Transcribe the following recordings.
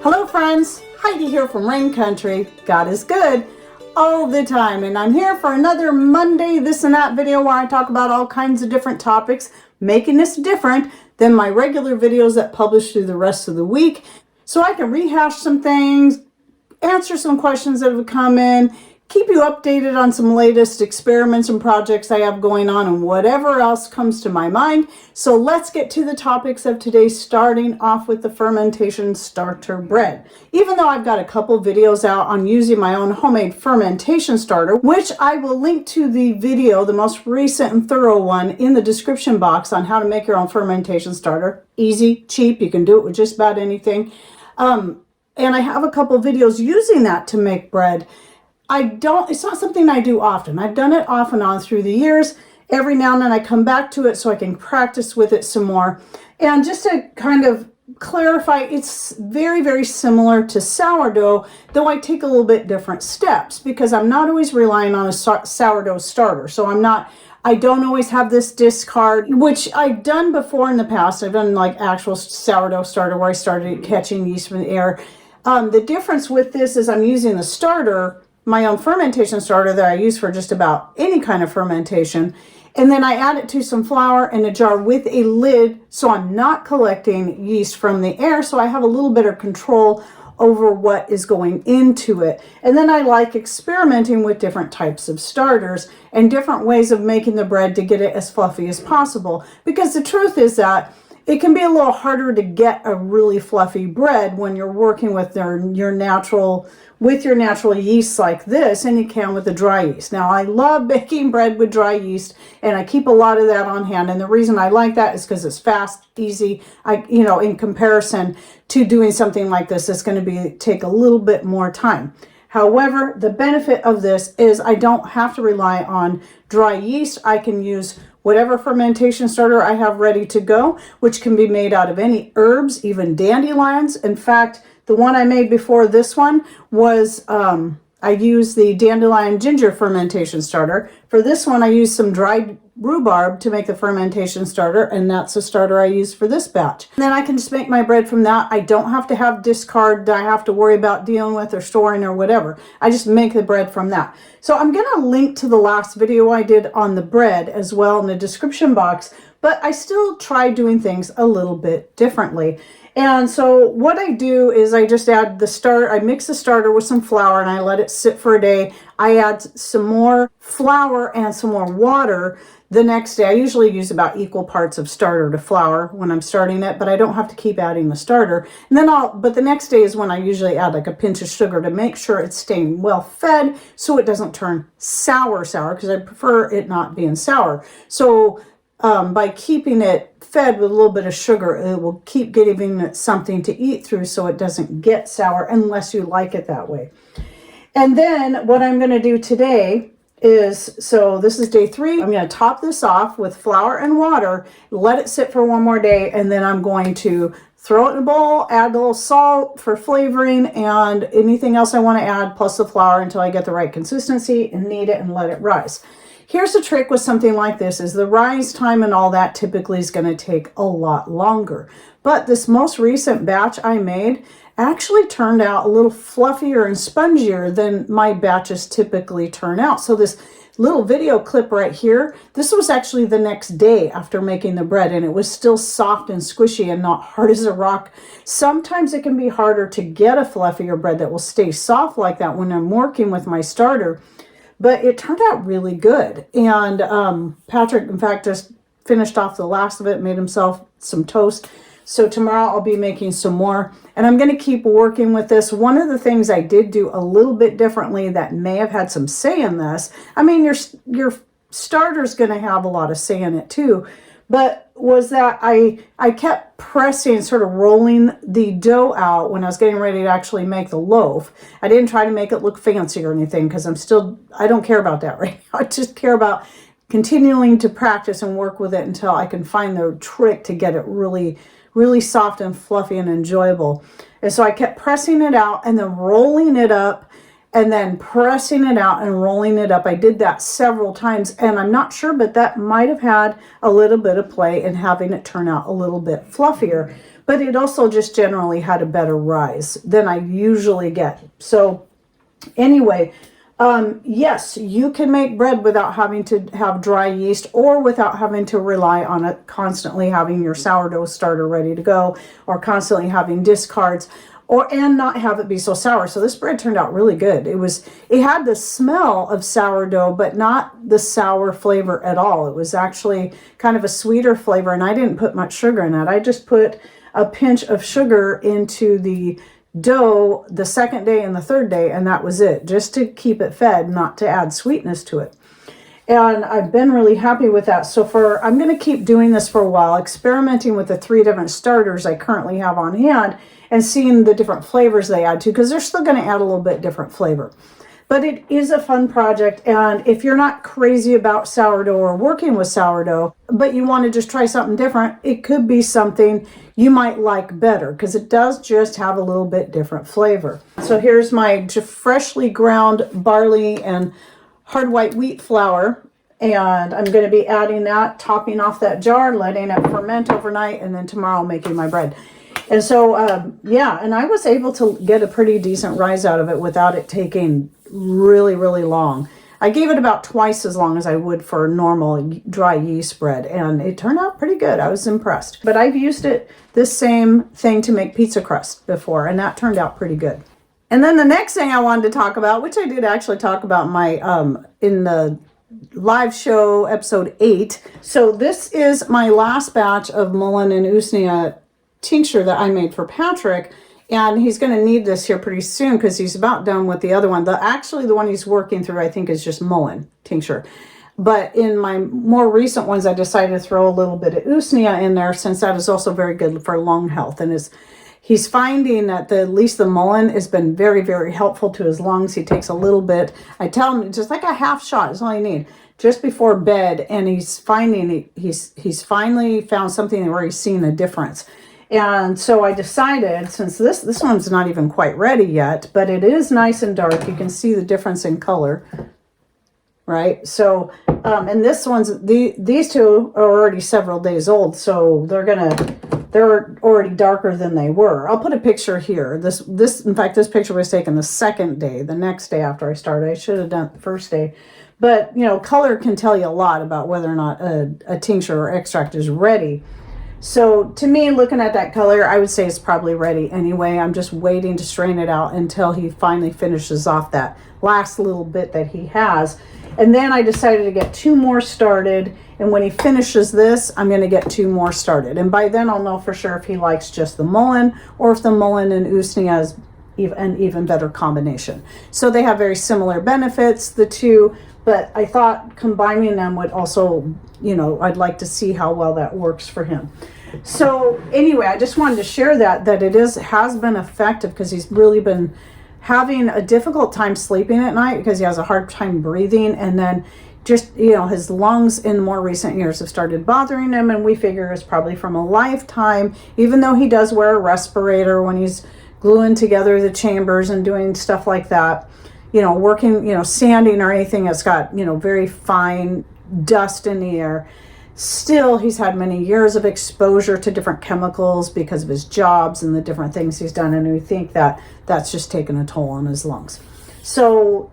Hello friends, Heidi here from Rain Country. God is good all the time, and I'm here for another Monday this and that video where I talk about all kinds of different topics, making this different than my regular videos that publish through the rest of the week, so I can rehash some things, answer some questions that have come in, keep you updated on some latest experiments and projects I have going on and whatever else comes to my mind. So let's get to the topics of today, starting off with the fermentation starter bread. Even though I've got a couple videos out on using my own homemade fermentation starter, which I will link to the video, the most recent and thorough one, in the description box on how to make your own fermentation starter. Easy, cheap, you can do it with just about anything. And I have a couple videos using that to make bread. It's not something I do often. I've done it off and on through the years. Every now and then I come back to it so I can practice with it some more. And just to kind of clarify, it's very, very similar to sourdough, though I take a little bit different steps because I'm not always relying on a sourdough starter. So I don't always have this discard, which I've done before in the past. I've done like actual sourdough starter where I started catching yeast from the air. The difference with this is I'm using the starter, my own fermentation starter that I use for just about any kind of fermentation. And then I add it to some flour in a jar with a lid so I'm not collecting yeast from the air, so I have a little bit of control over what is going into it. And then I like experimenting with different types of starters and different ways of making the bread to get it as fluffy as possible. Because the truth is that it can be a little harder to get a really fluffy bread when you're working with your natural yeast like this than you can with the dry yeast. Now, I love baking bread with dry yeast, and I keep a lot of that on hand. And the reason I like that is because it's fast, easy. In comparison to doing something like this, it's going to take a little bit more time. However, the benefit of this is I don't have to rely on dry yeast. I can use whatever fermentation starter I have ready to go, which can be made out of any herbs, even dandelions. In fact, the one I made before this one was, I used the dandelion ginger fermentation starter. For this one, I used some dried rhubarb to make the fermentation starter, and that's the starter I use for this batch. And then I can just make my bread from that. I don't have to have discard that I have to worry about dealing with or storing or whatever. I just make the bread from that. So I'm going to link to the last video I did on the bread as well in the description box, but I still try doing things a little bit differently. And so what I do is I just add I mix the starter with some flour and I let it sit for a day. I add some more flour and some more water the next day. I usually use about equal parts of starter to flour when I'm starting it, but I don't have to keep adding the starter. And then but the next day is when I usually add like a pinch of sugar to make sure it's staying well fed so it doesn't turn sour because I prefer it not being sour. So by keeping it fed with a little bit of sugar, it will keep giving it something to eat through so it doesn't get sour unless you like it that way. And then what I'm going to do today is, so this is day 3. I'm going to top this off with flour and water, let it sit for one more day, and then I'm going to throw it in a bowl, add a little salt for flavoring and anything else I want to add, plus the flour until I get the right consistency and knead it and let it rise. Here's the trick with something like this is the rise time and all that typically is going to take a lot longer. But this most recent batch I made actually turned out a little fluffier and spongier than my batches typically turn out. So this little video clip right here, this was actually the next day after making the bread, and it was still soft and squishy and not hard as a rock. Sometimes it can be harder to get a fluffier bread that will stay soft like that when I'm working with my starter. But it turned out really good. And Patrick, in fact, just finished off the last of it, made himself some toast. So tomorrow I'll be making some more. And I'm going to keep working with this. One of the things I did do a little bit differently that may have had some say in this, I mean, your starter's going to have a lot of say in it too, but was that I kept pressing, sort of rolling the dough out when I was getting ready to actually make the loaf. I didn't try to make it look fancy or anything because I don't care about that right now. I just care about continuing to practice and work with it until I can find the trick to get it really, really soft and fluffy and enjoyable. And so I kept pressing it out and then rolling it up and then pressing it out and rolling it up. I did that several times, and I'm not sure, but that might have had a little bit of play in having it turn out a little bit fluffier. But it also just generally had a better rise than I usually get. So anyway, yes, you can make bread without having to have dry yeast, or without having to rely on it constantly having your sourdough starter ready to go, or constantly having discards, and not have it be so sour. So this bread turned out really good. It had the smell of sourdough, but not the sour flavor at all. It was actually kind of a sweeter flavor, and I didn't put much sugar in it. I just put a pinch of sugar into the dough the second day and the third day, and that was it, just to keep it fed, not to add sweetness to it. And I've been really happy with that. So I'm going to keep doing this for a while, experimenting with the 3 different starters I currently have on hand and seeing the different flavors they add to, because they're still going to add a little bit different flavor. But it is a fun project, and if you're not crazy about sourdough or working with sourdough, but you want to just try something different, it could be something you might like better, because it does just have a little bit different flavor. So here's my freshly ground barley and hard white wheat flour, and I'm going to be adding that, topping off that jar, letting it ferment overnight, and then tomorrow making my bread. And so, yeah, and I was able to get a pretty decent rise out of it without it taking really, really long. I gave it about twice as long as I would for normal dry yeast bread, and it turned out pretty good. I was impressed. But I've used this same thing to make pizza crust before, and that turned out pretty good. And then the next thing I wanted to talk about, which I did actually talk about in the live show episode 8. So this is my last batch of mullein and usnea tincture that I made for Patrick, and he's going to need this here pretty soon because he's about done with the other one. Actually, the one he's working through, I think, is just mullein tincture. But in my more recent ones, I decided to throw a little bit of usnea in there, since that is also very good for lung health. And he's finding that at least the mullein has been very, very helpful to his lungs. He takes a little bit. I tell him just like a half shot is all you need, just before bed, and he's finding he's finally found something where he's seen a difference. And so I decided, since this one's not even quite ready yet, but it is nice and dark, you can see the difference in color, right? So, and this these two are already several days old, so they're already darker than they were. I'll put a picture here. In fact, this picture was taken the second day, the next day after I started. I should have done it the first day. But, color can tell you a lot about whether or not a tincture or extract is ready. So to me, looking at that color, I would say it's probably ready anyway. I'm just waiting to strain it out until he finally finishes off that last little bit that he has. And then I decided to get 2 more started. And when he finishes this, I'm going to get 2 more started. And by then I'll know for sure if he likes just the mullein, or if the mullein and usnea is an even better combination. So they have very similar benefits, the two, but I thought combining them would also, I'd like to see how well that works for him. So anyway, I just wanted to share that it has been effective, because he's really been having a difficult time sleeping at night because he has a hard time breathing, and then just, his lungs in more recent years have started bothering him, and we figure it's probably from a lifetime, even though he does wear a respirator when he's gluing together the chambers and doing stuff like that, working, sanding or anything that's got, very fine dust in the air. Still, he's had many years of exposure to different chemicals because of his jobs and the different things he's done, and we think that that's just taken a toll on his lungs. So,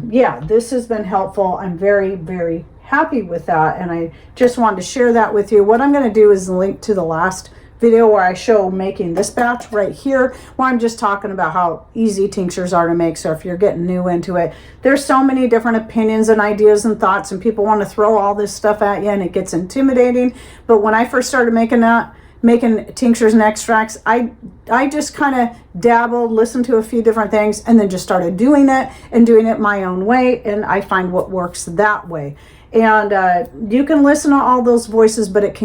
yeah, this has been helpful. I'm very, very happy with that, and I just wanted to share that with you. What I'm going to do is link to the last video where I show making this batch right here, where I'm just talking about how easy tinctures are to make. So if you're getting new into it, there's so many different opinions and ideas and thoughts, and people want to throw all this stuff at you, and it gets intimidating. But when I first started making tinctures and extracts, I just kind of dabbled, listened to a few different things, and then just started doing it my own way, and I find what works that way. And you can listen to all those voices, but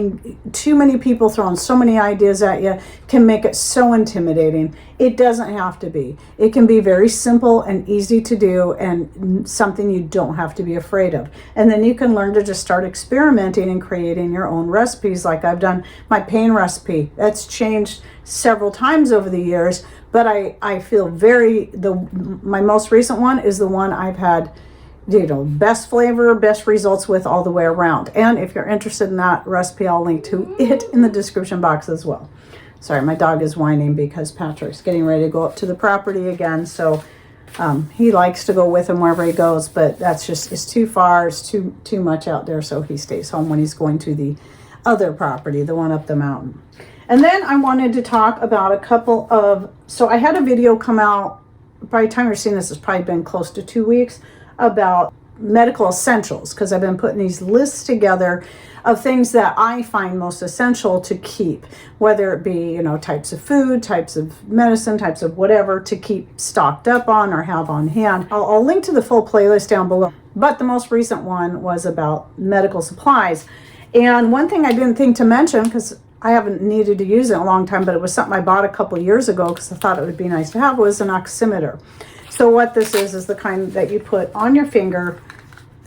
too many people throwing so many ideas at you can make it so intimidating. It doesn't have to be. It can be very simple and easy to do, and something you don't have to be afraid of. And then you can learn to just start experimenting and creating your own recipes, like I've done my pain recipe. That's changed several times over the years, But I feel my most recent one is the one I've had, best flavor, best results with all the way around. And if you're interested in that recipe, I'll link to it in the description box as well. Sorry, my dog is whining because Patrick's getting ready to go up to the property again. So he likes to go with him wherever he goes, but it's too far. It's too much out there. So he stays home when he's going to the other property, the one up the mountain. And then I wanted to talk about so I had a video come out, by the time you're seeing this, it's probably been close to 2 weeks, about medical essentials, because I've been putting these lists together of things that I find most essential to keep, whether it be, types of food, types of medicine, types of whatever to keep stocked up on or have on hand. I'll link to the full playlist down below, but the most recent one was about medical supplies. And one thing I didn't think to mention, because I haven't needed to use it in a long time, but it was something I bought a couple years ago because I thought it would be nice to have, was an oximeter. So what this is the kind that you put on your finger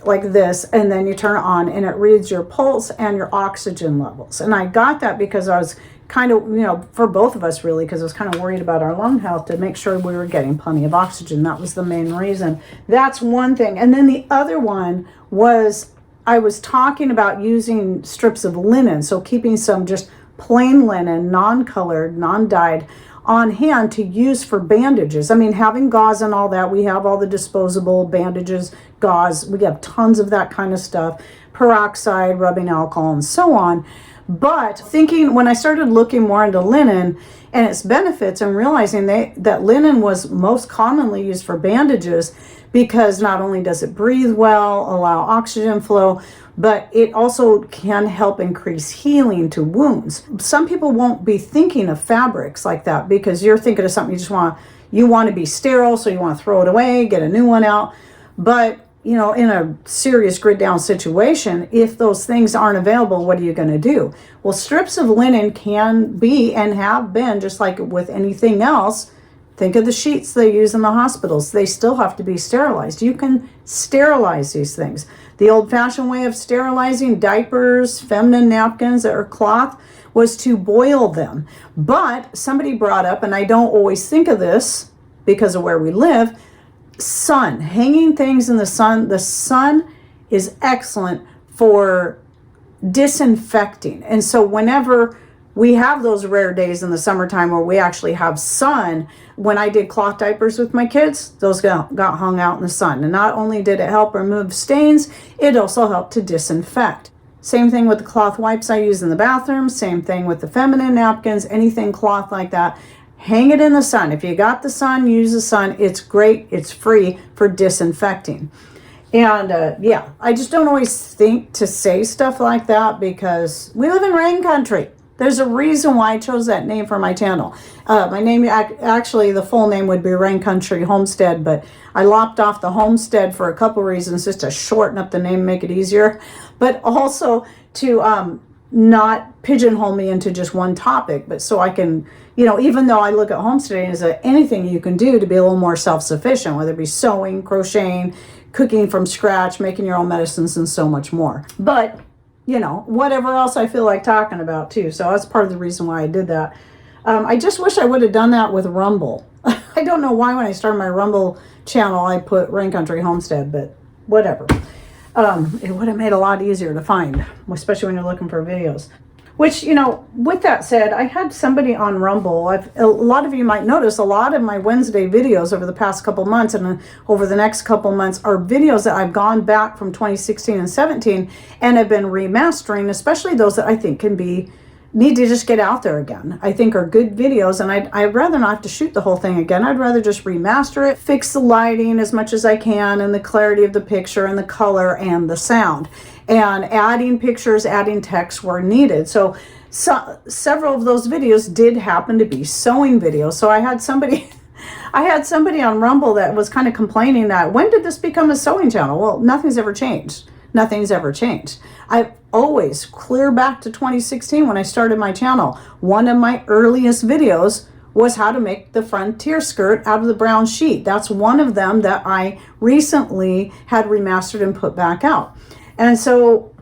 like this, and then you turn it on and it reads your pulse and your oxygen levels. And I got that because I was kind of, for both of us really, because I was kind of worried about our lung health, to make sure we were getting plenty of oxygen. That was the main reason. That's one thing. And then the other one was, I was talking about using strips of linen. So keeping some just plain linen, non-colored, non-dyed, on hand to use for bandages. I mean, having gauze and all that, we have all the disposable bandages, gauze, we have tons of that kind of stuff, peroxide, rubbing alcohol, and so on. But thinking, when I started looking more into linen and its benefits, and realizing that linen was most commonly used for bandages, because not only does it breathe well, allow oxygen flow, but it also can help increase healing to wounds. Some people won't be thinking of fabrics like that, because you're thinking of something you want to be sterile, so you want to throw it away, get a new one out. But in a serious grid down situation, if those things aren't available, what are you going to do? Well, strips of linen can be, and have been, just like with anything else. Think of the sheets they use in the hospitals. They still have to be sterilized. You can sterilize these things. The old-fashioned way of sterilizing diapers, feminine napkins, or cloth was to boil them. But somebody brought up, and I don't always think of this because of where we live, sun. Hanging things in the sun. The sun is excellent for disinfecting. And so whenever we have those rare days in the summertime where we actually have sun, when I did cloth diapers with my kids, those got hung out in the sun. And not only did it help remove stains, it also helped to disinfect. Same thing with the cloth wipes I use in the bathroom. Same thing with the feminine napkins, anything cloth like that. Hang it in the sun. If you got the sun, use the sun. It's great. It's free for disinfecting. And I just don't always think to say stuff like that, because we live in rain country. There's a reason why I chose that name for my channel. My name, actually, the full name would be Rain Country Homestead, but I lopped off the Homestead for a couple reasons, just to shorten up the name, make it easier, but also to not pigeonhole me into just one topic, but so I can, even though I look at homesteading as anything you can do to be a little more self-sufficient, whether it be sewing, crocheting, cooking from scratch, making your own medicines, and so much more. But whatever else I feel like talking about too. So that's part of the reason why I did that. I just wish I would have done that with Rumble. I don't know why when I started my Rumble channel, I put Rain Country Homestead, but whatever. It would have made it a lot easier to find, especially when you're looking for videos. Which, with that said, I had somebody on Rumble. A lot of you might notice a lot of my Wednesday videos over the past couple months and over the next couple months are videos that I've gone back from 2016 and 17 and have been remastering, especially those that I think need to just get out there again. I think are good videos, and I'd rather not have to shoot the whole thing again. I'd rather just remaster it, fix the lighting as much as I can, and the clarity of the picture and the color and the sound. And adding pictures, adding text where needed. So several of those videos did happen to be sewing videos. So I had somebody on Rumble that was kind of complaining that, when did this become a sewing channel? Well, nothing's ever changed. Nothing's ever changed. I've always, clear back to 2016 when I started my channel, one of my earliest videos was how to make the frontier skirt out of the brown sheet. That's one of them that I recently had remastered and put back out. And so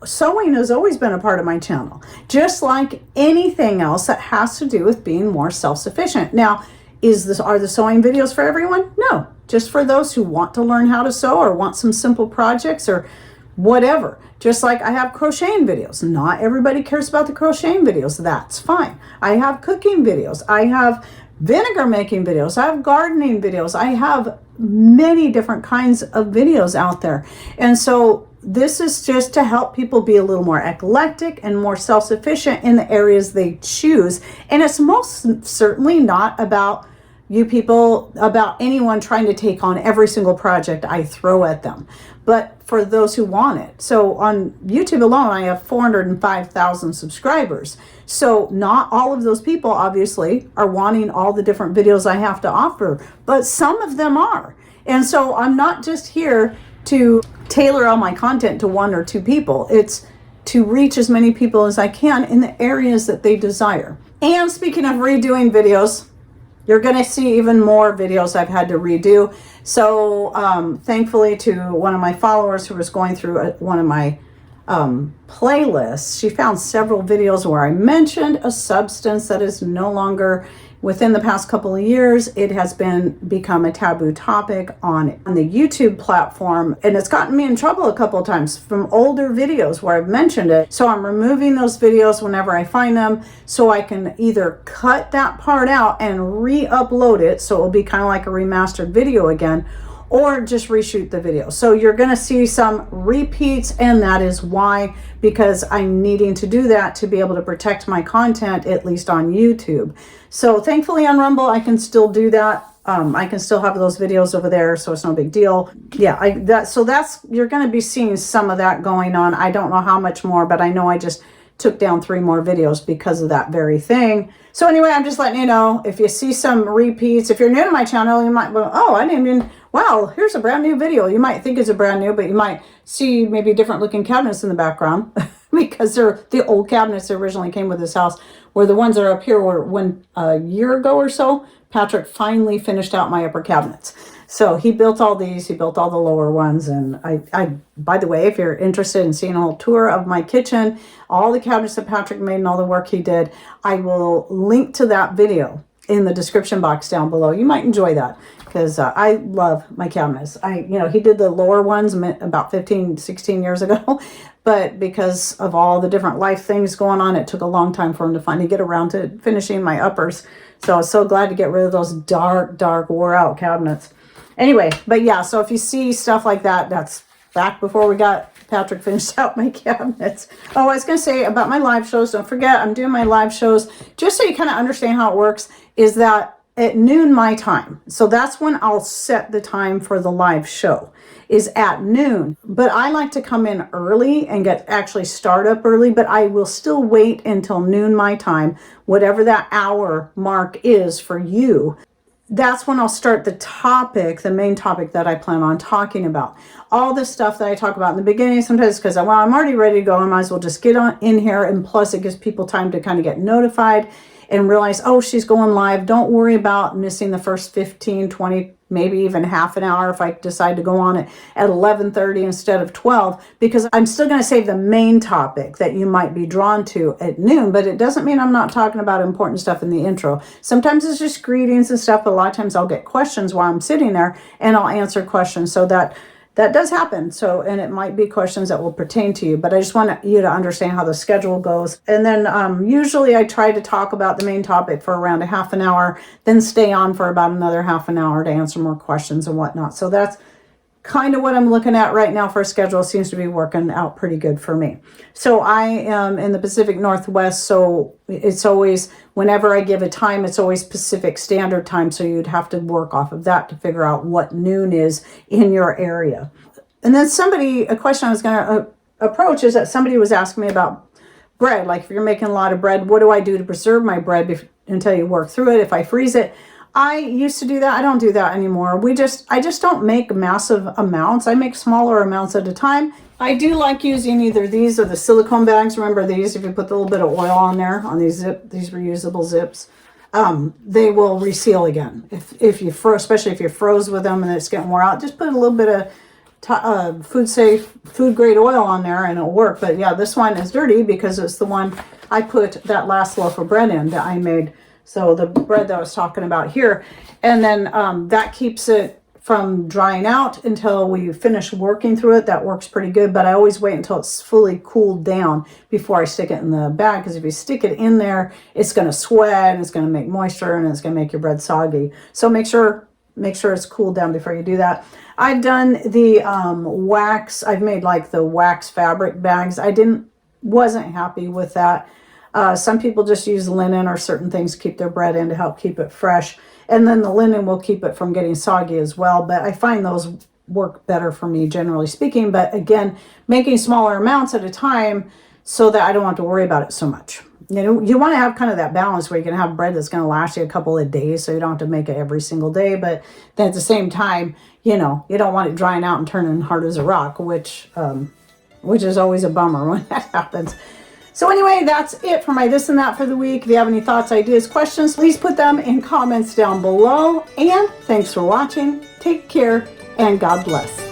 sewing has always been a part of my channel, just like anything else that has to do with being more self-sufficient. Now, Are the sewing videos for everyone? No, just for those who want to learn how to sew or want some simple projects or whatever. Just like I have crocheting videos. Not everybody cares about the crocheting videos. That's fine. I have cooking videos. I have vinegar making videos. I have gardening videos. I have many different kinds of videos out there. And so this is just to help people be a little more eclectic and more self-sufficient in the areas they choose. And it's most certainly not about you people, about anyone trying to take on every single project I throw at them, but for those who want it. So on YouTube alone, I have 405,000 subscribers. So not all of those people obviously are wanting all the different videos I have to offer, but some of them are. And so I'm not just here to tailor all my content to one or two people. It's to reach as many people as I can in the areas that they desire. And speaking of redoing videos, you're going to see even more videos I've had to redo. So thankfully to one of my followers who was going through one of my playlists, she found several videos where I mentioned a substance that is no longer, within the past couple of years, it has become a taboo topic on the YouTube platform. And it's gotten me in trouble a couple of times from older videos where I've mentioned it. So I'm removing those videos whenever I find them so I can either cut that part out and re-upload it so it'll be kind of like a remastered video again, or just reshoot the video. So you're going to see some repeats, and that is why, because I'm needing to do that to be able to protect my content, at least on YouTube. So thankfully on Rumble, I can still do that. I can still have those videos over there, so it's no big deal. Yeah, you're going to be seeing some of that going on. I don't know how much more, but I know I just took down 3 more videos because of that very thing. So anyway, I'm just letting you know, if you see some repeats, if you're new to my channel, you might go, oh, I didn't even, wow, here's a brand new video. You might think it's a brand new, but you might see maybe different looking cabinets in the background because they're the old cabinets that originally came with this house, where the ones that are up here were when a year ago or so, Patrick finally finished out my upper cabinets. So he built all these, he built all the lower ones. And I by the way, if you're interested in seeing a whole tour of my kitchen, all the cabinets that Patrick made and all the work he did, I will link to that video in the description box down below. You might enjoy that because I love my cabinets. He did the lower ones about 15, 16 years ago, but because of all the different life things going on, it took a long time for him to finally get around to finishing my uppers. So I was so glad to get rid of those dark, wore out cabinets. Anyway, but yeah, so if you see stuff like that, that's back before we got Patrick finished out my cabinets. Oh, I was going to say about my live shows. Don't forget, I'm doing my live shows. Just so you kind of understand how it works, is that at noon my time. So that's when I'll set the time for the live show, is at noon. But I like to come in early and actually start up early, but I will still wait until noon my time, whatever that hour mark is for you. That's when I'll start the main topic that I plan on talking about. All the stuff that I talk about in the beginning, sometimes because I'm already ready to go, I might as well just get on in here, and plus it gives people time to kind of get notified and realize, oh, she's going live. Don't worry about missing the first 15, 20, maybe even half an hour if I decide to go on it at 11:30 instead of 12, because I'm still going to save the main topic that you might be drawn to at noon, but it doesn't mean I'm not talking about important stuff in the intro. Sometimes it's just greetings and stuff, but a lot of times I'll get questions while I'm sitting there and I'll answer questions, so that does happen. So, and it might be questions that will pertain to you, but I just want you to understand how the schedule goes. And then usually I try to talk about the main topic for around a half an hour, then stay on for about another half an hour to answer more questions and whatnot. So that's kind of what I'm looking at right now for a schedule. Seems to be working out pretty good for me. So I am in the Pacific Northwest, so it's always, whenever I give a time, it's always Pacific Standard Time, so you'd have to work off of that to figure out what noon is in your area. And then a question I was going to approach is that somebody was asking me about bread. Like, if you're making a lot of bread, what do I do to preserve my bread until you work through it? If I freeze it, I used to do that. I don't do that anymore. I just don't make massive amounts. I make smaller amounts at a time. I do like using either these or the silicone bags. Remember these? If you put a little bit of oil on there, on these reusable zips, they will reseal again. If you especially if you're froze with them and it's getting wore out, just put a little bit of food grade oil on there and it'll work. But yeah, this one is dirty because it's the one I put that last loaf of bread in that I made So the bread that I was talking about here, and then that keeps it from drying out until we finish working through it. That works pretty good, but I always wait until it's fully cooled down before I stick it in the bag, because if you stick it in there, it's going to sweat and it's going to make moisture and it's going to make your bread soggy. So make sure it's cooled down before you do that. I've done the wax. I've made like the wax fabric bags. Wasn't happy with that. Some people just use linen or certain things to keep their bread in to help keep it fresh. And then the linen will keep it from getting soggy as well. But I find those work better for me, generally speaking. But again, making smaller amounts at a time so that I don't have to worry about it so much. You know, you want to have kind of that balance where you can have bread that's going to last you a couple of days, so you don't have to make it every single day. But then at the same time, you know, you don't want it drying out and turning hard as a rock, which is always a bummer when that happens. So anyway, that's it for my this and that for the week. If you have any thoughts, ideas, questions, please put them in comments down below. And thanks for watching. Take care and God bless.